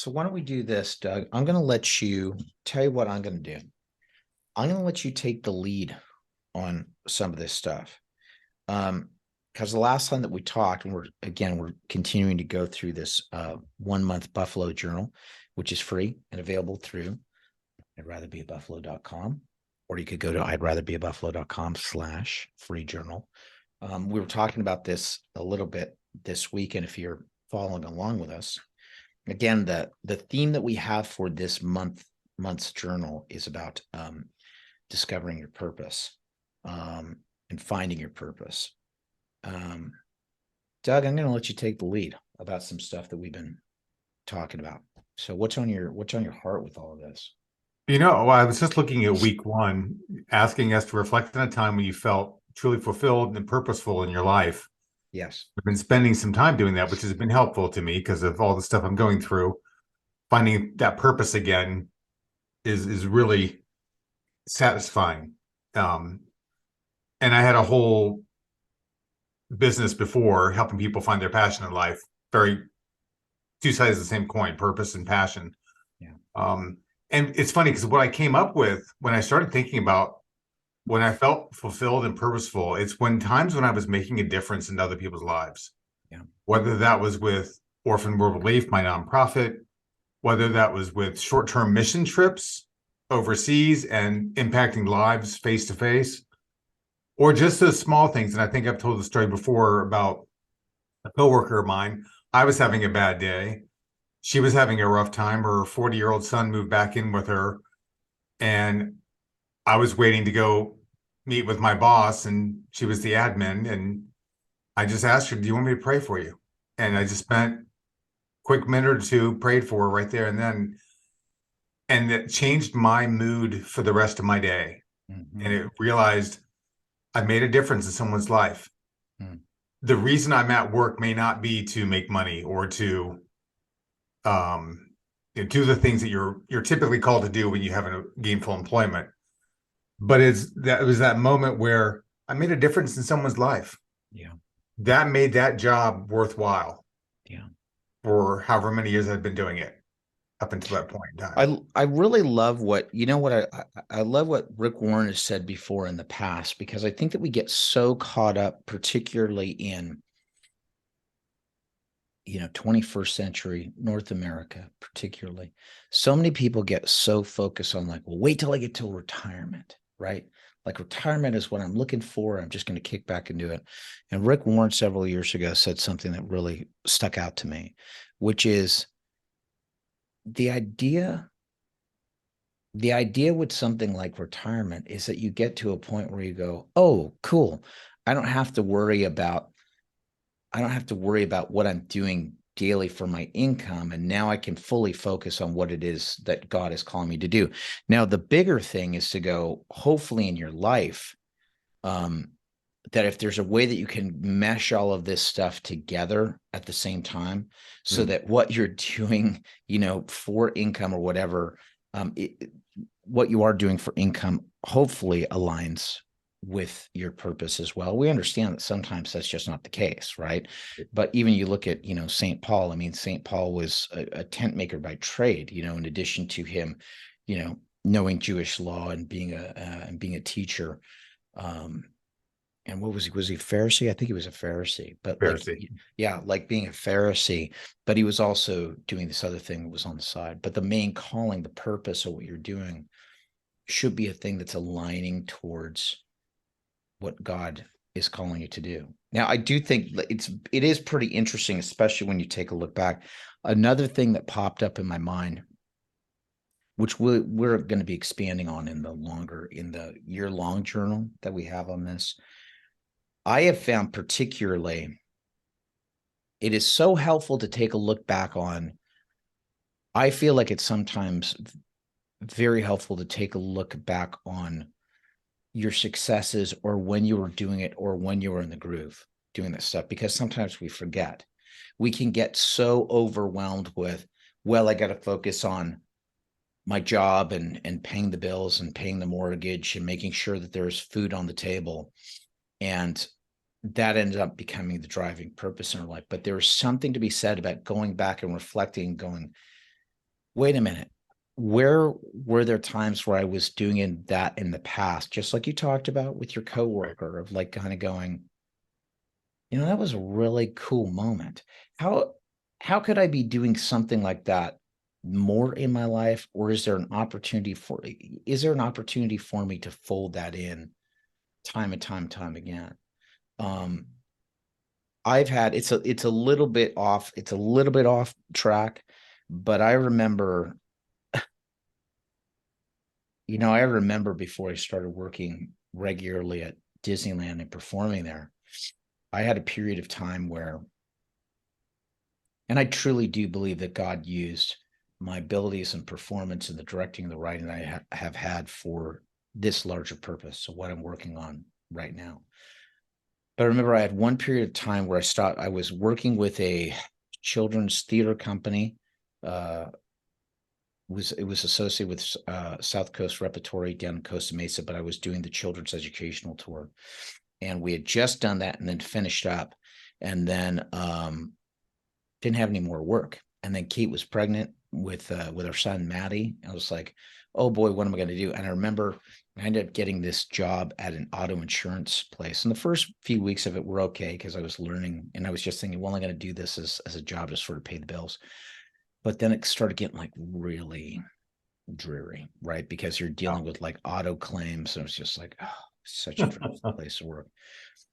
So why don't we do this, Doug? I'm going to let you tell you what I'm going to do. I'm going to let you take the lead on some of this stuff. Because the last time that we talked, and we're continuing to go through this 1 month Buffalo journal, which is free and available through I'd rather be a buffalo.com, or you could go to I'd rather be a buffalo.com/free journal. We were talking about this a little bit this week, and if you're following along with us, again, the theme that we have for this month's journal is about discovering your purpose and finding your purpose. Doug, I'm going to let you take the lead about some stuff that we've been talking about. So what's on your heart with all of this? I was just looking at week one, asking us to reflect on a time when you felt truly fulfilled and purposeful in your life. Yes. I've been spending some time doing that, which has been helpful to me because of all the stuff I'm going through. Finding that purpose again is really satisfying. And I had a whole business before helping people find their passion in life. Very two sides of the same coin, purpose and passion. Yeah. And it's funny because what I came up with when I started thinking about when I felt fulfilled and purposeful, it's when times when I was making a difference in other people's lives. Yeah. Whether that was with Orphan World Relief, my nonprofit, whether that was with short-term mission trips overseas and impacting lives face to face, or just those small things. And I think I've told the story before about a coworker of mine. I was having a bad day. She was having a rough time. Her 40-year-old son moved back in with her, and I was waiting to go meet with my boss, and she was the admin. And I just asked her, "Do you want me to pray for you?" And I just spent a quick minute or two, prayed for her right there and then. And it changed my mood for the rest of my day. Mm-hmm. And it realized I made a difference in someone's life. Mm. The reason I'm at work may not be to make money or to do the things that you're typically called to do when you have a gainful employment. But it was that moment where I made a difference in someone's life. Yeah. That made that job worthwhile. Yeah. For however many years I've been doing it up until that point in time. I really love I love what Rick Warren has said before in the past, because I think that we get so caught up, particularly in 21st century North America, particularly. So many people get so focused on like, well, wait till I get to retirement, right? Like retirement is what I'm looking for. I'm just going to kick back and do it. And Rick Warren several years ago said something that really stuck out to me, which is the idea with something like retirement is that you get to a point where you go, oh, cool. I don't have to worry about what I'm doing daily for my income. And now I can fully focus on what it is that God is calling me to do. Now, the bigger thing is to go, hopefully in your life, that if there's a way that you can mesh all of this stuff together at the same time, so that what you're doing, for income or whatever, what you are doing for income hopefully aligns with your purpose as well. We understand that sometimes that's just not the case, right? But even you look at, St. Paul. I mean, St. Paul was a tent maker by trade, in addition to him, knowing Jewish law and being a teacher. And what was he? Was he a Pharisee? I think he was a Pharisee, but Pharisee. like being a Pharisee, but he was also doing this other thing that was on the side. But the main calling, the purpose of what you're doing should be a thing that's aligning towards what God is calling you to do. Now, I do think it is pretty interesting, especially when you take a look back. Another thing that popped up in my mind, which we're going to be expanding on in the year-long journal that we have on this. I have found particularly, it is so helpful to take a look back on. I feel like it's sometimes very helpful to take a look back on your successes, or when you were doing it, or when you were in the groove doing this stuff, because sometimes we forget. We can get so overwhelmed with, well, I got to focus on my job and paying the bills and paying the mortgage and making sure that there's food on the table. And that ended up becoming the driving purpose in our life. But there is something to be said about going back and reflecting, going, Wait a minute. Where were there times where I was doing that in the past, just like you talked about with your Right. coworker, of like kind of going, that was a really cool moment. How how could I be doing something like that more in my life, or is there an opportunity for me to fold that in time and time again? Um, I've had it's a little bit off, it's a little bit off track, but I remember before I started working regularly at Disneyland and performing there, I had a period of time where, and I truly do believe that God used my abilities and performance and the directing and the writing have had for this larger purpose. So what I'm working on right now. But I remember I had one period of time where I was working with a children's theater company. Uh, it was associated with South Coast Repertory down in Costa Mesa, but I was doing the children's educational tour, and we had just done that and then finished up, and then didn't have any more work. And then Kate was pregnant with our son Maddie. I was like, oh boy, what am I going to do? And I remember I ended up getting this job at an auto insurance place. And the first few weeks of it were okay because I was learning and I was just thinking, well, I'm going to do this as a job to sort of pay the bills. But then it started getting like really dreary, right? Because you're Yeah. dealing with like auto claims. And it was just like, oh, such a dreadful place to work.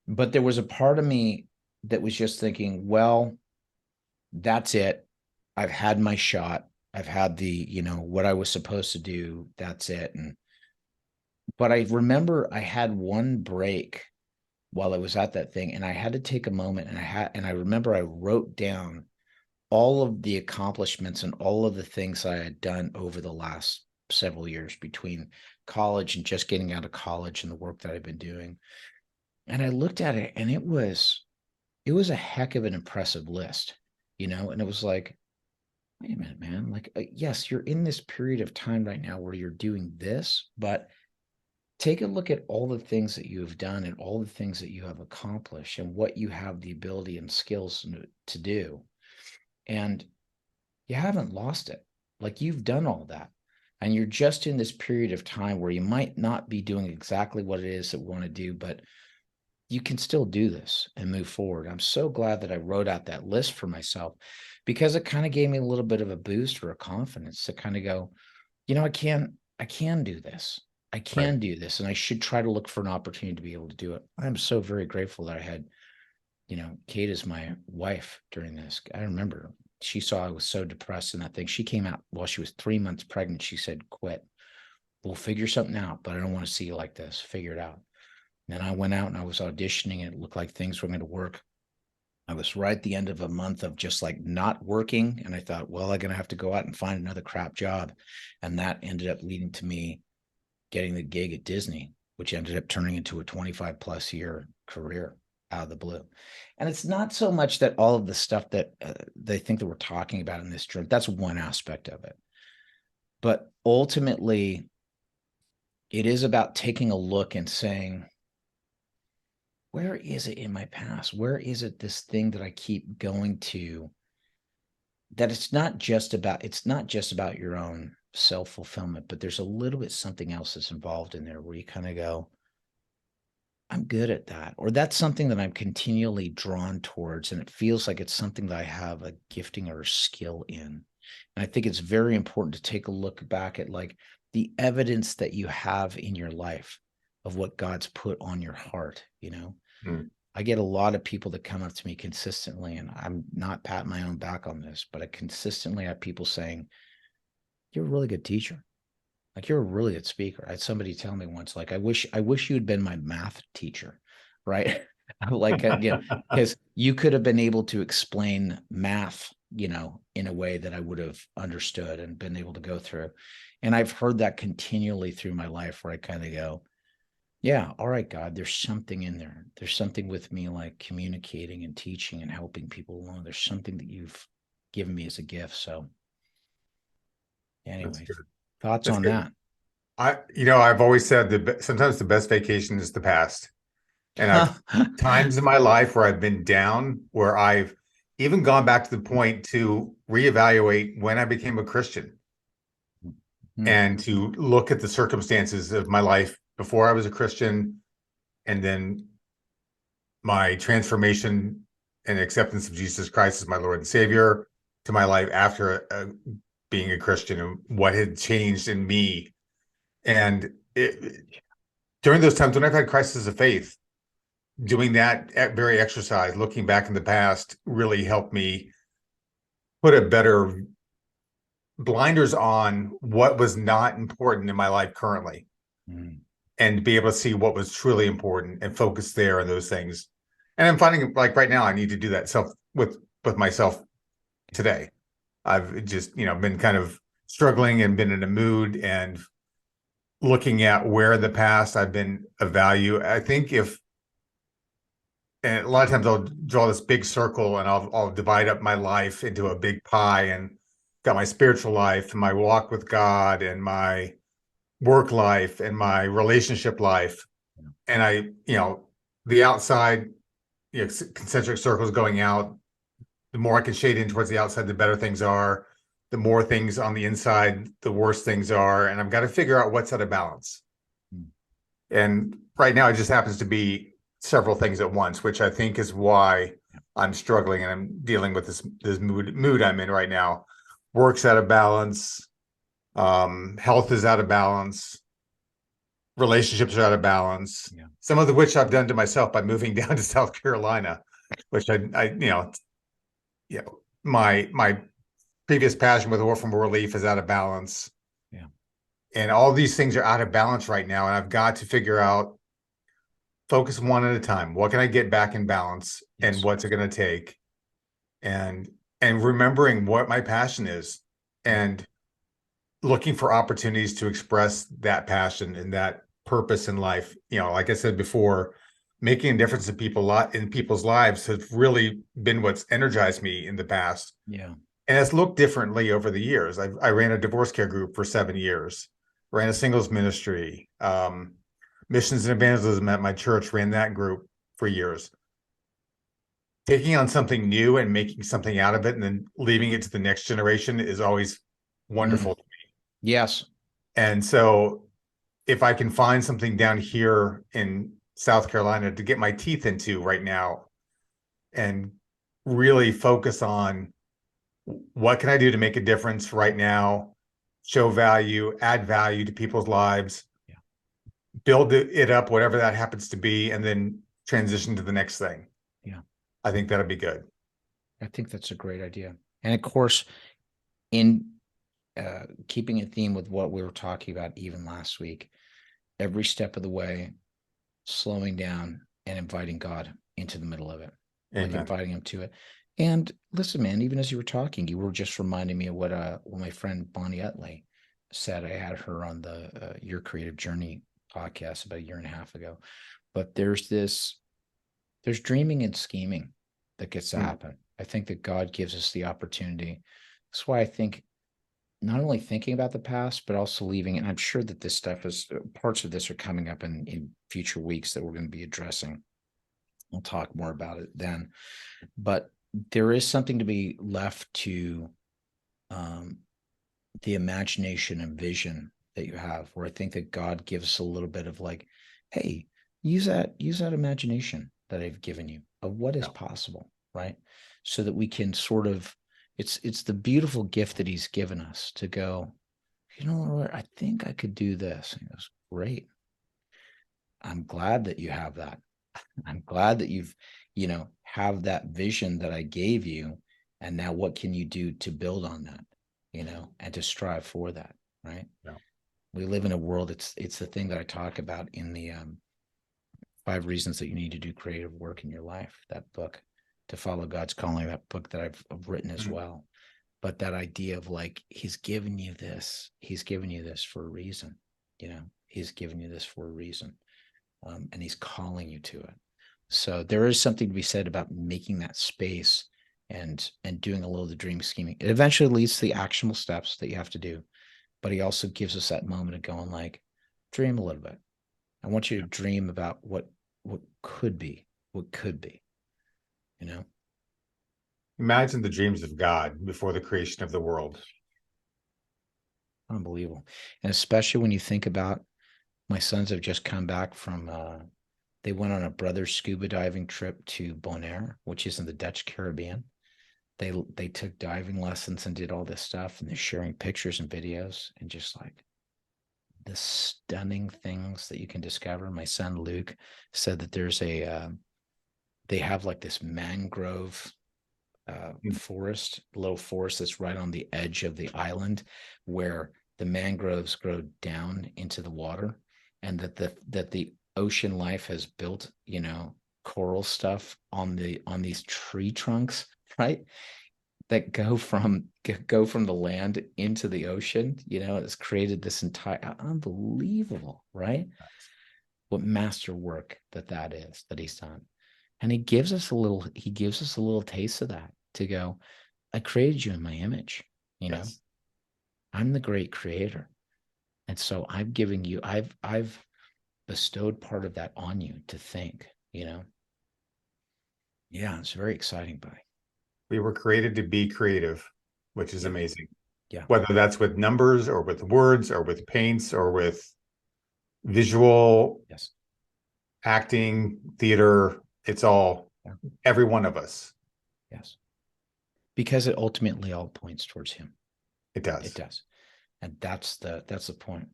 But there was a part of me that was just thinking, well, that's it. I've had my shot. I've had what I was supposed to do. That's it. But I remember I had one break while I was at that thing, and I had to take a moment, and I remember I wrote down all of the accomplishments and all of the things I had done over the last several years between college and just getting out of college and the work that I've been doing. And I looked at it, and it was a heck of an impressive list, and it was like, wait a minute, man. Like, yes, you're in this period of time right now where you're doing this, but take a look at all the things that you have done and all the things that you have accomplished and what you have the ability and skills to do. And you haven't lost it. Like, you've done all that. And you're just in this period of time where you might not be doing exactly what it is that we want to do, but you can still do this and move forward. I'm so glad that I wrote out that list for myself because it kind of gave me a little bit of a boost or a confidence to kind of go, I can do this. I Right. can do this. And I should try to look for an opportunity to be able to do it. I'm so very grateful that I had, Kate as my wife during this. I remember she saw I was so depressed in that thing. She came out while she was 3 months pregnant. She said, quit. We'll figure something out, but I don't want to see you like this. Figure it out. And I went out and I was auditioning, and it looked like things were going to work. I was right at the end of a month of just like not working. And I thought, well, I'm going to have to go out and find another crap job. And that ended up leading to me getting the gig at Disney, which ended up turning into a 25 plus year career out of the blue. And it's not so much that all of the stuff that they think that we're talking about in this trip, that's one aspect of it. But ultimately, it is about taking a look and saying, where is it in my past? Where is it this thing that I keep going to, that it's not just about your own self-fulfillment, but there's a little bit something else that's involved in there where you kind of go, I'm good at that. Or that's something that I'm continually drawn towards. And it feels like it's something that I have a gifting or a skill in. And I think it's very important to take a look back at like the evidence that you have in your life of what God's put on your heart. Mm. I get a lot of people that come up to me consistently, and I'm not patting my own back on this, but I consistently have people saying, you're a really good teacher. Like, you're a really good speaker. I had somebody tell me once, like, I wish you had been my math teacher, right? Like, because you could have been able to explain math, in a way that I would have understood and been able to go through. And I've heard that continually through my life where I kind of go, yeah, all right, God, there's something in there. There's something with me like communicating and teaching and helping people along. There's something that you've given me as a gift. So That's anyway, good. thoughts That's on good. that? I've always said that sometimes the best vacation is the past. And I've times in my life where I've been down, where I've even gone back to the point to reevaluate when I became a Christian. Mm. and to look at the circumstances of my life before I was a Christian, and then my transformation and acceptance of Jesus Christ as my Lord and Savior, to my life after being a Christian, and what had changed in me. And during those times when I've had crises of faith, doing that very exercise, looking back in the past, really helped me put a better blinders on what was not important in my life currently, Mm. and be able to see what was truly important and focus there on those things. And I'm finding, like, right now, I need to do that with myself today. I've just, been kind of struggling and been in a mood, and looking at where in the past I've been of value. I think and a lot of times I'll draw this big circle, and I'll divide up my life into a big pie, and got my spiritual life and my walk with God and my work life and my relationship life. And the outside, concentric circles going out, the more I can shade in towards the outside, the better things are. The more things on the inside, the worse things are. And I've got to figure out what's out of balance. Mm. And right now, it just happens to be several things at once, which I think is why I'm struggling, and I'm dealing with this mood I'm in right now. Work's out of balance. Health is out of balance. Relationships are out of balance. Yeah. Some of which I've done to myself by moving down to South Carolina, which my previous passion with Orphan World Relief is out of balance. Yeah. And all these things are out of balance right now. And I've got to figure out, focus one at a time. What can I get back in balance? Yes. And what's it going to take? And remembering what my passion is, and looking for opportunities to express that passion and that purpose in life. Like I said before, making a difference in people's lives has really been what's energized me in the past. Yeah. And it's looked differently over the years. I ran a divorce care group for 7 years, ran a singles ministry, missions and evangelism at my church, ran that group for years. Taking on something new and making something out of it, and then leaving it to the next generation, is always wonderful. Yes. And so if I can find something down here in South Carolina to get my teeth into right now, and really focus on what can I do to make a difference right now, show value, add value to people's lives, build it up, whatever that happens to be, and then transition to the next thing. Yeah. I think that'll be good. I think that's a great idea. And of course, in keeping a theme with what we were talking about even last week, every step of the way, slowing down and inviting God into the middle of it, like inviting him to it. And listen, man, even as you were talking, you were just reminding me of what my friend Bonnie Utley said. I had her on the Your Creative Journey podcast about 1.5 years ago. But there's dreaming and scheming that gets to happen. I think that God gives us the opportunity. That's why I think not only thinking about the past, but also leaving. And I'm sure that this stuff is, parts of this are coming up in future weeks that we're going to be addressing. We'll talk more about it then. But there is something to be left to the imagination and vision that you have, where I think that God gives us a little bit of like, hey, use that imagination that I've given you of what is possible, right? So that we can sort of, it's the beautiful gift that he's given us to go, you know what, I think I could do this. And he goes, great. I'm glad that you have that. I'm glad that you've, have that vision that I gave you. And now what can you do to build on that, and to strive for that, right? Yeah. We live in a world, it's the thing that I talk about in the 5 reasons that you need to do creative work in your life, that book, To Follow God's Calling, that book that I've written as well. But that idea of like, he's given you this for a reason, he's given you this for a reason. And he's calling you to it. So there is something to be said about making that space and doing a little of the dream scheming. It eventually leads to the actionable steps that you have to do. But he also gives us that moment of going like, dream a little bit. I want you to dream about what could be, Imagine the dreams of God before the creation of the world. Unbelievable. And especially when you think about, my sons have just come back from they went on a brothers scuba diving trip to Bonaire, which is in the Dutch Caribbean. They took diving lessons and did all this stuff, and they're sharing pictures and videos and just like the stunning things that you can discover. My son Luke said that there's they have like this mangrove forest, low forest that's right on the edge of the island, where the mangroves grow down into the water, and that the ocean life has built, coral stuff on these tree trunks, right? That go from the land into the ocean. It's created this entire, unbelievable, right? What masterwork that is that he's done. And he gives us a little taste of that, to go, I created you in my image. Yes. I'm the great creator. And so I've bestowed part of that on you to think. Yeah, it's very exciting, buddy. We were created to be creative, which is Yeah. amazing. Yeah. Whether that's with numbers or with words or with paints or with visual, Yes. acting, theater, it's all, Yeah. every one of us. Yes. Because it ultimately all points towards him. It does. It does. And that's the point.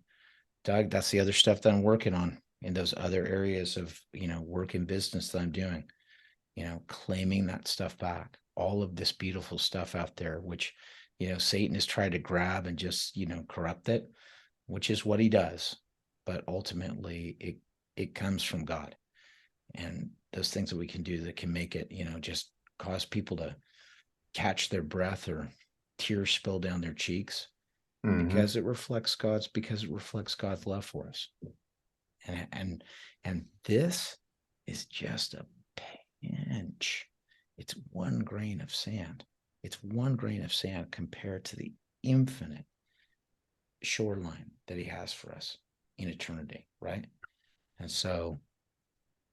Doug, that's the other stuff that I'm working on in those other areas of, work and business that I'm doing, claiming that stuff back, all of this beautiful stuff out there, which, Satan has tried to grab and just, corrupt it, which is what he does. But ultimately it comes from God, and those things that we can do that can make it, just cause people to catch their breath or tears spill down their cheeks, because it reflects God's love for us. And this is just a pinch. It's one grain of sand. It's one grain of sand compared to the infinite shoreline that he has for us in eternity, right? And so,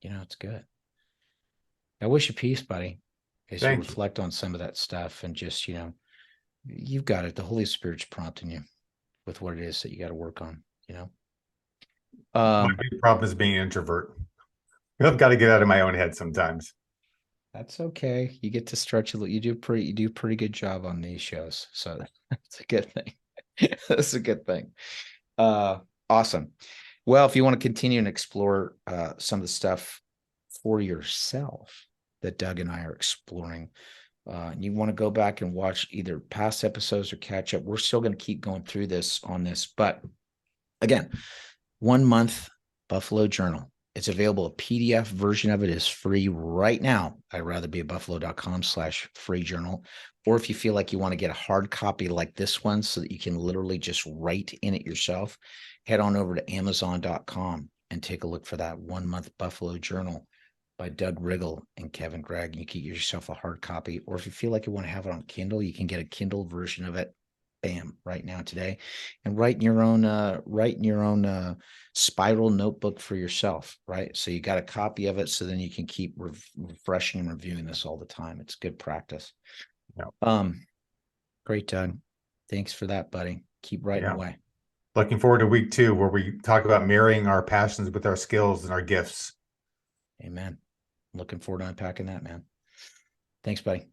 it's good. I wish you peace, buddy, as you Thank you. reflect on some of that stuff, and just, you've got it. The Holy Spirit's prompting you with what it is that you got to work on. My big problem is being an introvert. I've got to get out of my own head sometimes. That's okay. You get to stretch a little. You do a pretty good job on these shows. So that's a good thing. That's a good thing. Awesome. Well, if you want to continue and explore some of the stuff for yourself that Doug and I are exploring, you want to go back and watch either past episodes or catch up. We're still going to keep going through this, but again, 1 month Buffalo Journal. It's available. A PDF version of it is free right now. I'd rather be at buffalo.com/free journal. Or if you feel like you want to get a hard copy like this one so that you can literally just write in it yourself, head on over to amazon.com and take a look for that 1 month Buffalo Journal by Doug Riggle and Kevin Gregg. You can get yourself a hard copy. Or if you feel like you want to have it on Kindle, you can get a Kindle version of it. Bam, right now today, and write in your own spiral notebook for yourself, right? So you got a copy of it, so then you can keep refreshing and reviewing this all the time. It's good practice. Yeah. Great, Doug. Thanks for that, buddy. Keep writing away. Looking forward to week 2, where we talk about marrying our passions with our skills and our gifts. Amen. Looking forward to unpacking that, man. Thanks, buddy.